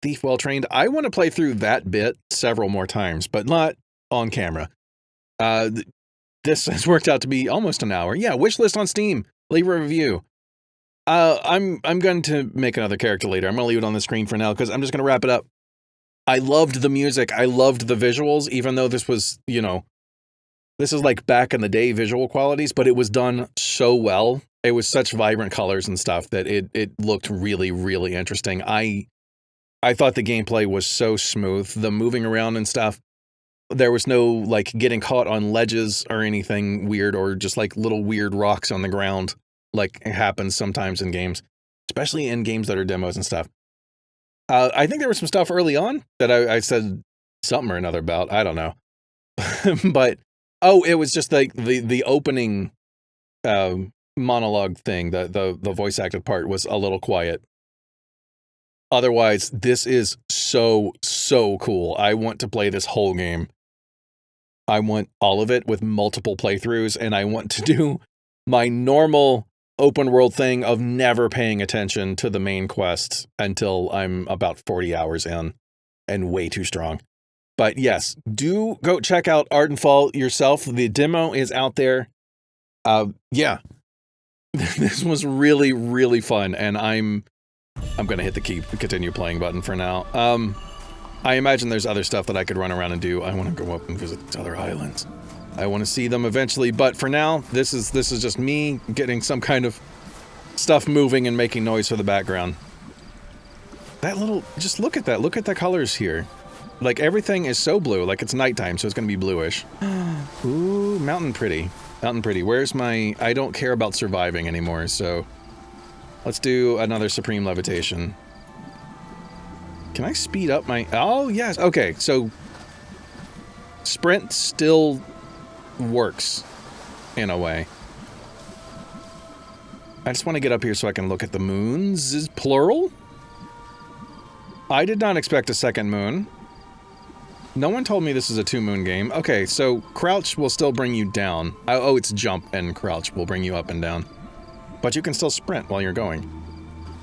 Thief Well Trained. I want to play through that bit several more times, but not on camera. This has worked out to be almost an hour. Yeah, wishlist on Steam. Leave a review. I'm going to make another character later. I'm going to leave it on the screen for now because I'm just going to wrap it up. I loved the music. I loved the visuals, even though this was, you know, This is like back in the day visual qualities, but it was done so well. It was such vibrant colors and stuff that it looked really, really interesting. I thought the gameplay was so smooth. The moving around and stuff. There was no, like, getting caught on ledges or anything weird, or just, like, little weird rocks on the ground, like it happens sometimes in games, especially in games that are demos and stuff. I think there was some stuff early on that I said something or another about. I don't know. But, oh, it was just, like, the opening monologue thing, the voice-acted part was a little quiet. Otherwise, this is so, so cool. I want to play this whole game. I want all of it with multiple playthroughs, and I want to do my normal open world thing of never paying attention to the main quest until I'm about 40 hours in and way too strong. But yes, do go check out Ardenfall yourself. The demo is out there. Yeah. This was really, really fun, and I'm going to hit the continue playing button for now. I imagine there's other stuff that I could run around and do. I want to go up and visit these other islands. I want to see them eventually, but for now, this is just me getting some kind of stuff moving and making noise for the background. That little, just look at that. Look at the colors here. Like, everything is so blue. Like, it's nighttime, so it's going to be bluish. Ooh, mountain pretty. Mountain pretty. Where's my... I don't care about surviving anymore, so... Let's do another Supreme Levitation. Can I speed up my... Oh, yes. Okay, so... Sprint still works, in a way. I just want to get up here so I can look at the moons. Is plural? I did not expect a second moon. No one told me this is a 2-moon game. Okay, so crouch will still bring you down. Oh, it's jump and crouch will bring you up and down. But you can still sprint while you're going.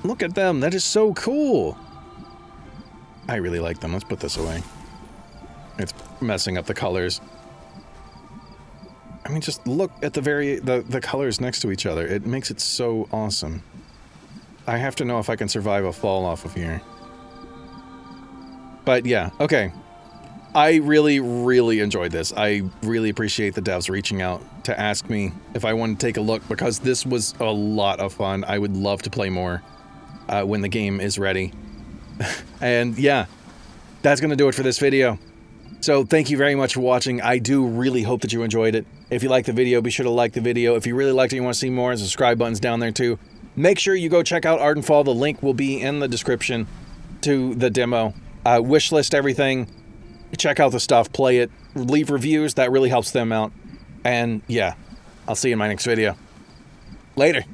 Look at them. That is so cool. I really like them. Let's put this away. It's messing up the colors. I mean, just look at the colors next to each other. It makes it so awesome. I have to know if I can survive a fall off of here. But yeah, okay. I really, really enjoyed this. I really appreciate the devs reaching out to ask me if I want to take a look, because this was a lot of fun. I would love to play more when the game is ready. And yeah, that's going to do it for this video. So thank you very much for watching. I do really hope that you enjoyed it. If you liked the video, be sure to like the video. If you really liked it and you want to see more, the subscribe button's down there too. Make sure you go check out Ardenfall. The link will be in the description to the demo. Wishlist everything. Check out the stuff, play it, leave reviews. That really helps them out. And yeah, I'll see you in my next video. Later.